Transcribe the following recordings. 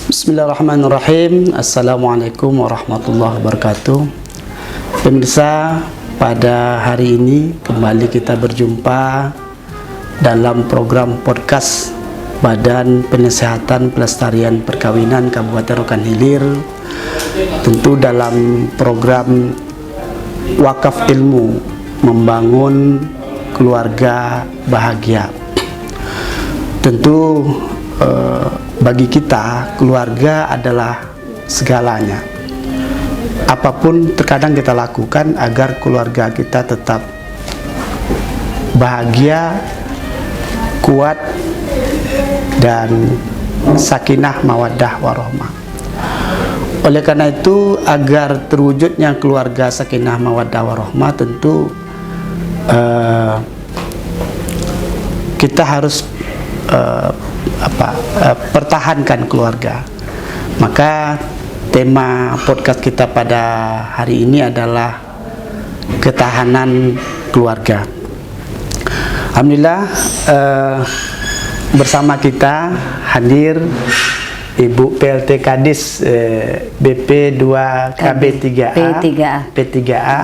Bismillahirrahmanirrahim. Assalamualaikum warahmatullahi wabarakatuh. Pemirsa, pada hari ini kembali kita berjumpa dalam program podcast Badan Penasehatan Pelestarian Perkawinan Kabupaten Rokan Hilir, tentu dalam program Wakaf Ilmu Membangun Keluarga Bahagia. Tentu bagi kita keluarga adalah segalanya. Apapun terkadang kita lakukan agar keluarga kita tetap bahagia, kuat, dan sakinah mawaddah warahmah. Oleh karena itu, agar terwujudnya keluarga sakinah mawaddah warahmah, tentu kita harus pertahankan keluarga. Maka tema podcast kita pada hari ini adalah ketahanan keluarga. Alhamdulillah, bersama kita hadir Ibu PLT Kadis BP 2 KB 3A P3A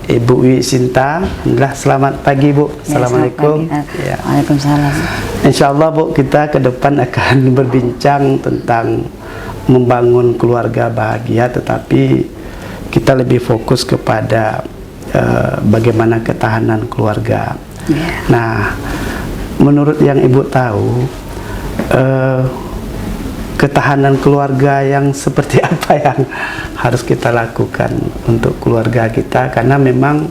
Ibu Wi Sinta. Alhamdulillah, selamat pagi Bu. Assalamualaikum. Ya. Waalaikumsalam. Insyaallah Bu, kita ke depan akan berbincang tentang membangun keluarga bahagia, tetapi kita lebih fokus kepada bagaimana ketahanan keluarga. Ya. Nah, menurut yang Ibu tahu, ketahanan keluarga yang seperti apa yang harus kita lakukan untuk keluarga kita, karena memang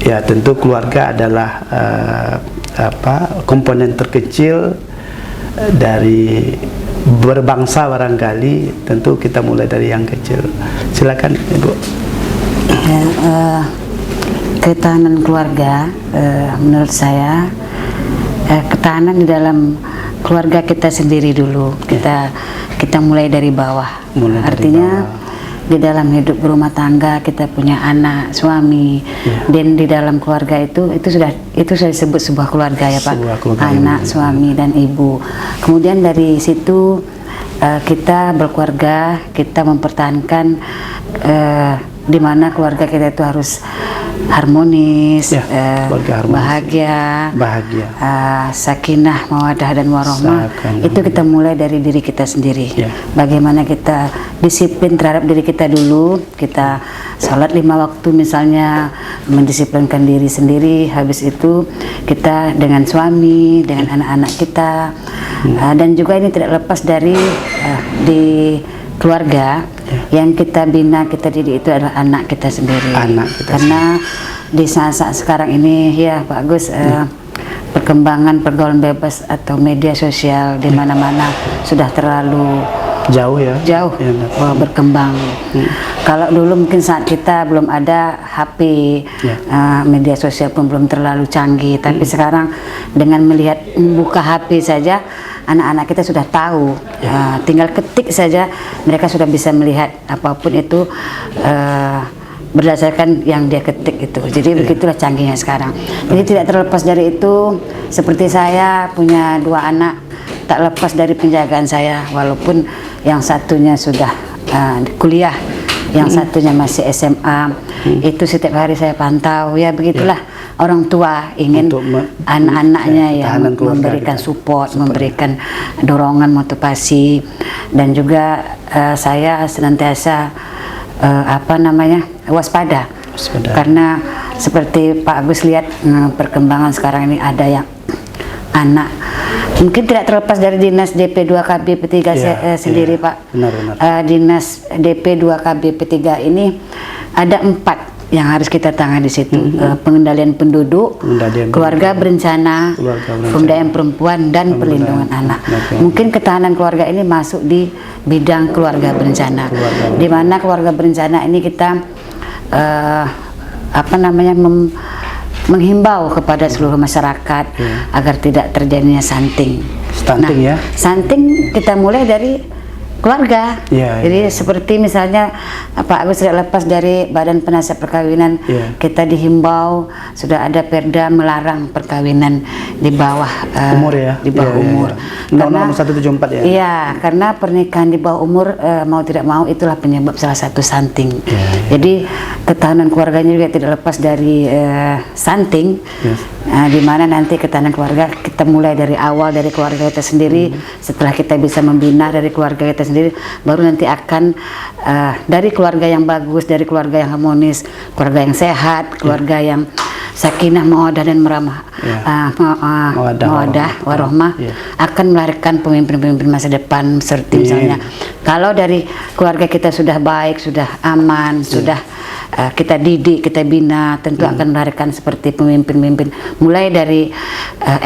ya tentu keluarga adalah komponen terkecil dari berbangsa barangkali. Tentu kita mulai dari yang kecil. Silakan Ibu. Ya, ketahanan keluarga, menurut saya ketahanan di dalam keluarga kita sendiri dulu. Kita mulai dari bawah. Artinya di dalam hidup berumah tangga kita punya anak, suami, dan di dalam keluarga itu sudah disebut sebuah keluarga ya Pak. Anak, suami, dan ibu. Kemudian dari situ kita berkeluarga, kita mempertahankan di mana keluarga kita itu harus harmonis, bahagia, sakinah, mawadah, dan warahmah. Itu kita mulai dari diri kita sendiri. Bagaimana kita disiplin terhadap diri kita dulu. Kita sholat 5 waktu misalnya, mendisiplinkan diri sendiri. Habis itu kita dengan suami, dengan anak-anak kita, dan juga ini tidak lepas dari di keluarga yang kita bina, kita didik itu adalah anak kita sendiri. Karena di saat-saat sekarang ini ya Pak Agus, perkembangan pergaulan bebas atau media sosial di mana-mana sudah terlalu jauh berkembang. Kalau dulu mungkin saat kita belum ada HP, media sosial pun belum terlalu canggih, tapi sekarang dengan melihat membuka HP saja anak-anak kita sudah tahu, tinggal ketik saja mereka sudah bisa melihat apapun itu berdasarkan yang dia ketik itu. Jadi begitulah canggihnya sekarang. Jadi tidak terlepas dari itu, seperti saya punya 2 anak, tak lepas dari penjagaan saya, walaupun yang satunya sudah kuliah, yang satunya masih SMA. Itu setiap hari saya pantau, ya begitulah. Orang tua ingin anak-anaknya yang memberikan support, memberikan dorongan, motivasi, dan juga saya senantiasa waspada. Karena seperti Pak Agus lihat perkembangan sekarang ini, ada yang anak mungkin tidak terlepas dari dinas DP 2 KB P3 sendiri Pak. Dinas DP 2 KB P3 ini ada 4 yang harus kita tangani di situ. Pengendalian penduduk, keluarga berencana, pemberdayaan perempuan, dan perlindungan anak. Mungkin ketahanan keluarga ini masuk di bidang keluarga berencana, di mana keluarga berencana ini kita menghimbau kepada seluruh masyarakat agar tidak terjadinya stunting. Stunting kita mulai dari keluarga. Jadi seperti misalnya Pak Agus sudah lepas dari Badan Penasihat Perkawinan, kita dihimbau sudah ada perda melarang perkawinan di bawah umur ya, di bawah umur. Nomor 174 ya. Iya, karena pernikahan di bawah umur mau tidak mau itulah penyebab salah satu stunting. Jadi ketahanan keluarganya juga tidak lepas dari stunting. Di mana nanti ketahanan keluarga kita mulai dari awal dari keluarga kita sendiri. Setelah kita bisa membina dari keluarga kita sendiri, baru nanti akan dari keluarga yang bagus, dari keluarga yang harmonis, keluarga yang sehat, keluarga yang sakinah, mawadah dan meramah, mawadah warohmah, akan melahirkan pemimpin-pemimpin masa depan. Seperti misalnya kalau dari keluarga kita sudah baik, sudah aman, sudah kita didik, kita bina, tentu akan melahirkan seperti pemimpin-pemimpin mulai dari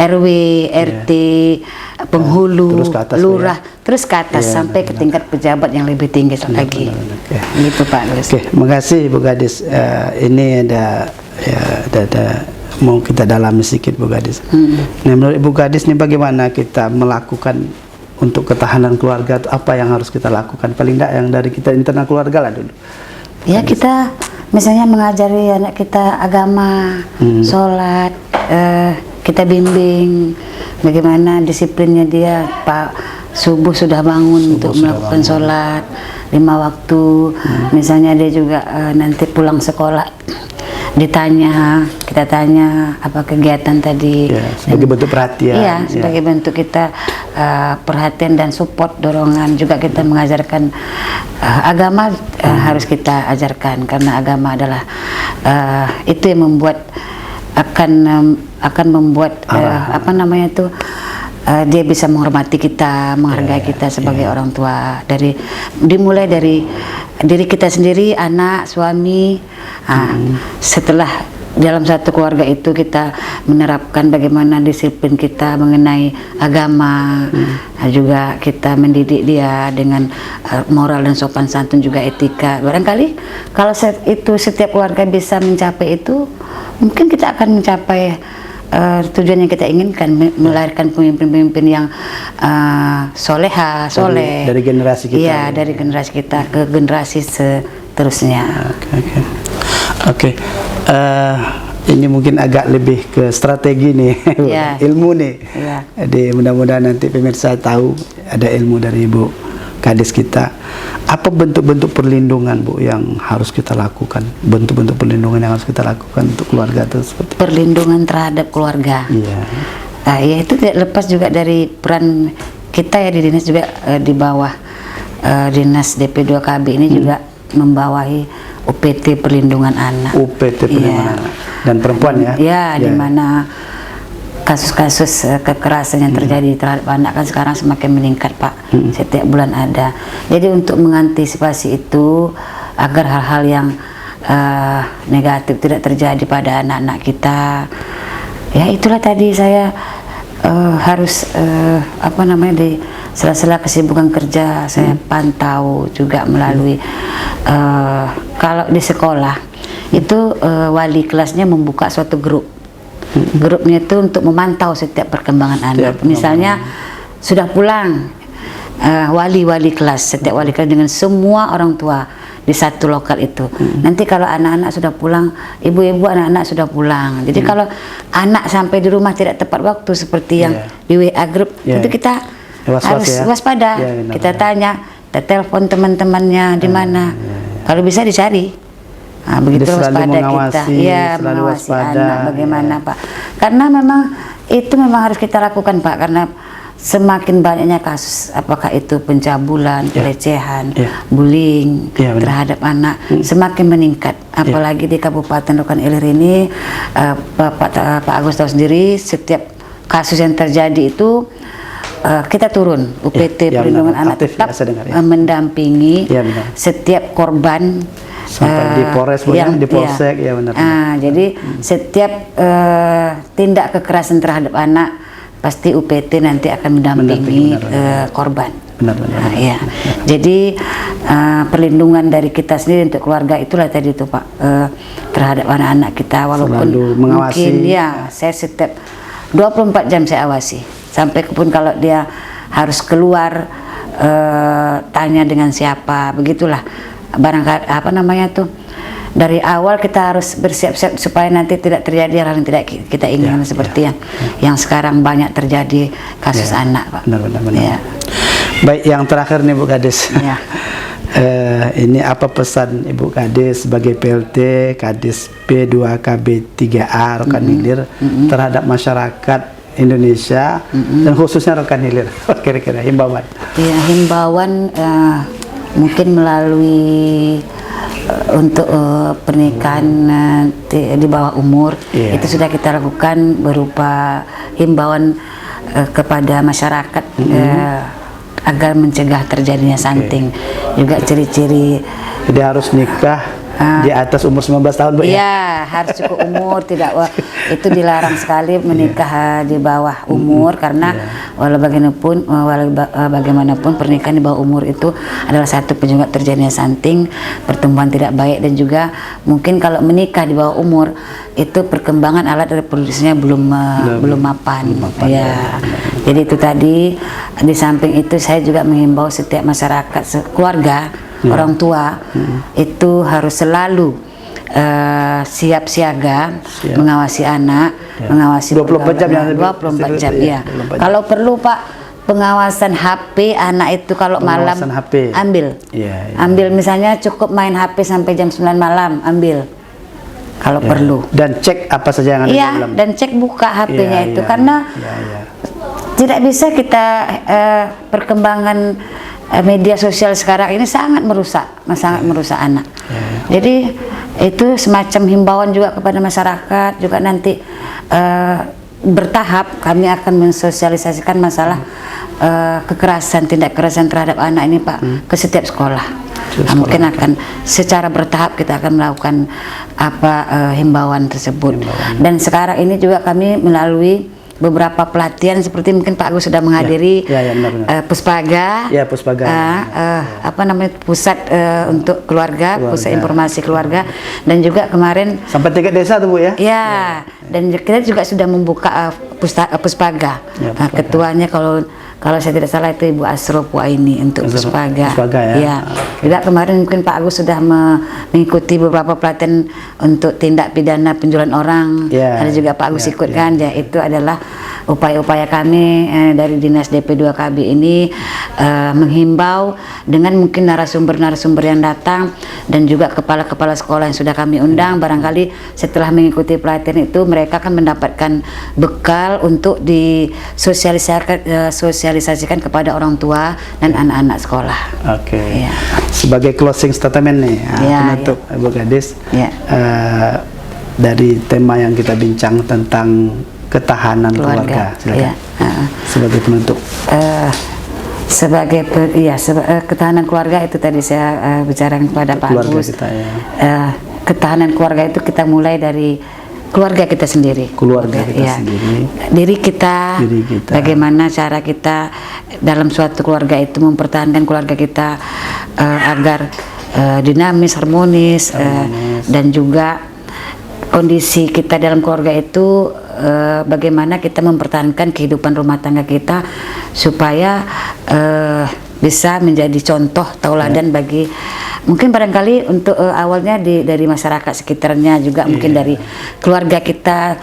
RW, RT, penghulu, terus ke atas, lurah, terus ke atas sampai ke tingkat pejabat yang lebih tinggi lagi. Gitu Pak Agus. Makasih Bu Gadis. Ini ada mau kita dalami sedikit Bu Gadis. Nah, menurut Ibu Gadis nih bagaimana kita melakukan untuk ketahanan keluarga, apa yang harus kita lakukan? Paling tidak yang dari kita internal keluarga lah dulu. Ya, kita misalnya mengajari anak kita agama, sholat, kita bimbing bagaimana disiplinnya dia. Pak subuh sudah bangun untuk melakukan sholat 5 waktu. Misalnya dia juga nanti pulang sekolah kita tanya apa kegiatan tadi. Sebagai bentuk perhatian. Iya, sebagai bentuk kita perhatian dan support, dorongan. Juga kita mengajarkan agama harus kita ajarkan, karena agama adalah itu yang membuat akan membuat apa namanya itu dia bisa menghormati kita, menghargai kita sebagai orang tua. Dimulai dari diri kita sendiri, anak, suami. Setelah dalam satu keluarga itu kita menerapkan bagaimana disiplin kita mengenai agama, juga kita mendidik dia dengan moral dan sopan santun, juga etika. Barangkali kalau setiap keluarga bisa mencapai itu, mungkin kita akan mencapai tujuan yang kita inginkan, melahirkan pemimpin-pemimpin yang soleha, soleh dari generasi kita. Iya, dari generasi kita ke generasi seterusnya. Oke. Ini mungkin agak lebih ke strategi nih, ilmu nih. Jadi mudah-mudahan nanti pemirsa tahu ada ilmu dari Ibu Gadis kita. Apa bentuk-bentuk perlindungan Bu yang harus kita lakukan? Bentuk-bentuk perlindungan yang harus kita lakukan untuk keluarga tersebut. Perlindungan terhadap keluarga. Ya itu tidak lepas juga dari peran kita ya di dinas, juga di bawah dinas DP2KB ini juga membawahi UPT Perlindungan Anak. UPT Perlindungan Anak dan perempuan ya. Di mana kasus-kasus kekerasan yang terjadi terhadap anak kan sekarang semakin meningkat Pak. Setiap bulan ada. Jadi untuk mengantisipasi itu agar hal-hal yang negatif tidak terjadi pada anak-anak kita, ya itulah tadi saya harus apa namanya, di sela-sela kesibukan kerja saya pantau juga melalui kalau di sekolah itu wali kelasnya membuka suatu grup. Grupnya itu untuk memantau setiap perkembangan anak. Misalnya sudah pulang wali kelas, setiap wali kelas dengan semua orang tua di satu lokal itu. Nanti kalau anak-anak sudah pulang, ibu-ibu anak-anak sudah pulang. Jadi kalau anak sampai di rumah tidak tepat waktu seperti yang di WA group, itu kita harus waspada. Kita tanya, kita telepon teman-temannya di mana. Kalau bisa dicari. Begitu waspada kita, mengawasi anak bagaimana Pak. Karena memang itu memang harus kita lakukan Pak, karena semakin banyaknya kasus, apakah itu pencabulan, pelecehan, bullying terhadap anak semakin meningkat. Apalagi di Kabupaten Rokan Ilir ini, Pak Agus tahu sendiri, setiap kasus yang terjadi itu kita turun UPT Perlindungan Anak tetap mendampingi setiap korban. Sampai di Polres, di Polsek, jadi setiap tindak kekerasan terhadap anak pasti UPT nanti akan mendampingi korban. Jadi perlindungan dari kita sendiri untuk keluarga itulah tadi itu Pak, terhadap anak-anak kita, walaupun mungkin saya setiap 24 jam saya awasi, sampai pun kalau dia harus keluar tanya dengan siapa, begitulah. Barangkali apa namanya tuh, dari awal kita harus bersiap-siap supaya nanti tidak terjadi hal yang tidak kita inginkan, seperti yang sekarang banyak terjadi kasus anak, Pak. Benar. Ya. Baik, yang terakhir nih Bu Kades. Ya. Ini apa pesan Ibu Kades sebagai PLT Kades P2KB3A Rokan Hilir terhadap masyarakat Indonesia dan khususnya Rokan Hilir? Kira-kira himbauan. Ya, himbauan mungkin melalui untuk pernikahan di bawah umur, itu sudah kita lakukan berupa himbauan kepada masyarakat agar mencegah terjadinya stunting. Juga ciri-ciri, jadi harus nikah di atas umur 19 tahun, Bu, ya? Iya, harus cukup umur, tidak itu dilarang sekali menikah di bawah umur, karena walau bagaimanapun pernikahan di bawah umur itu adalah satu penyebab terjadinya stunting, pertumbuhan tidak baik, dan juga mungkin kalau menikah di bawah umur itu perkembangan alat reproduksinya belum mapan. Ya. Jadi itu tadi, di samping itu saya juga menghimbau setiap masyarakat, keluarga, orang tua itu harus selalu siap siaga, mengawasi anak, mengawasi 24 jam, 24 jam, ya. Kalau perlu, Pak, pengawasan HP anak itu kalau malam ambil. Ambil, misalnya cukup main HP sampai jam 9 malam, ambil. Kalau perlu. Dan cek apa saja yang ada di dalam. Dan cek buka HP-nya itu, karena tidak bisa kita perkembangan media sosial sekarang ini sangat merusak anak. Jadi itu semacam himbauan juga kepada masyarakat, juga nanti bertahap kami akan mensosialisasikan masalah kekerasan, tindak kekerasan terhadap anak ini, Pak, ke setiap sekolah. Mungkin akan secara bertahap kita akan melakukan himbauan tersebut. Dan sekarang ini juga kami melalui beberapa pelatihan, seperti mungkin Pak Agus sudah menghadiri Puspaga, apa namanya, pusat untuk keluarga, pusat informasi keluarga, dan juga kemarin sampai tingkat desa tuh, Bu, ya? Ya, dan kita juga sudah membuka Puspaga. Ketuanya kalau saya tidak salah itu Ibu Asro Puaini untuk Puspaga. Ya. Juga kemarin mungkin Pak Agus sudah mengikuti beberapa pelatihan untuk tindak pidana penjualan orang. Ada juga Pak Agus ikut kan. Ya, itu adalah upaya-upaya kami dari Dinas DP2KB ini menghimbau dengan mungkin narasumber-narasumber yang datang, dan juga kepala-kepala sekolah yang sudah kami undang. Barangkali setelah mengikuti pelatihan itu mereka akan mendapatkan bekal untuk disosialisasikan kepada orang tua dan anak-anak sekolah. Oke. Sebagai closing statement nih, penutup Ibu Kades, dari tema yang kita bincang tentang ketahanan keluarga, silakan. Sebagai penutup. Ketahanan keluarga itu tadi saya bicarakan kepada Pak Agus. Ketahanan keluarga itu kita mulai dari keluarga kita sendiri. Diri kita, bagaimana cara kita dalam suatu keluarga itu mempertahankan keluarga kita agar dinamis, harmonis, dan juga kondisi kita dalam keluarga itu bagaimana kita mempertahankan kehidupan rumah tangga kita supaya bisa menjadi contoh tauladan bagi, mungkin barangkali untuk awalnya dari masyarakat sekitarnya juga, mungkin dari keluarga kita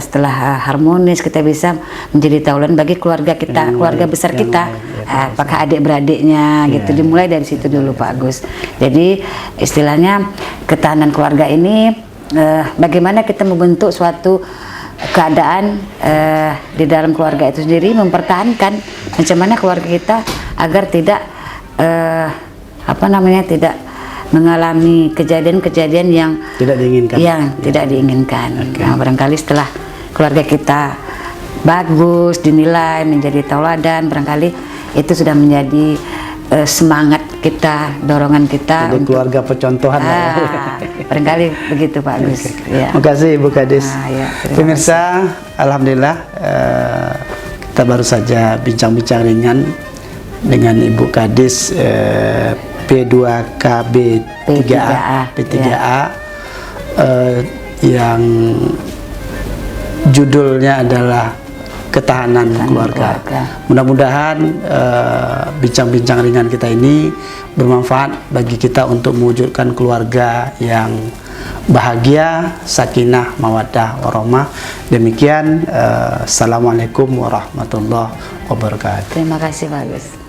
setelah harmonis kita bisa menjadi tauladan bagi keluarga kita, keluarga besar kita, apakah adik-beradiknya gitu. Dimulai dari situ dulu, Pak Agus. Jadi istilahnya ketahanan keluarga ini bagaimana kita membentuk suatu keadaan di dalam keluarga itu sendiri, mempertahankan macam mana keluarga kita agar tidak tidak mengalami kejadian-kejadian yang tidak diinginkan. Nah, barangkali setelah keluarga kita bagus, dinilai menjadi tauladan, barangkali itu sudah menjadi semangat kita, dorongan kita. Jadi keluarga percontohan. Barangkali begitu, Pak Agus. Terima kasih, Ibu Kades. Pemirsa, alhamdulillah kita baru saja bincang-bincang ringan dengan Ibu Kades P2KB3A yang judulnya adalah ketahanan keluarga. Mudah-mudahan bincang-bincang ringan kita ini bermanfaat bagi kita untuk mewujudkan keluarga yang bahagia, sakinah, mawaddah, warahmah. Demikian, assalamualaikum warahmatullahi wabarakatuh. Terima kasih Pak Agus.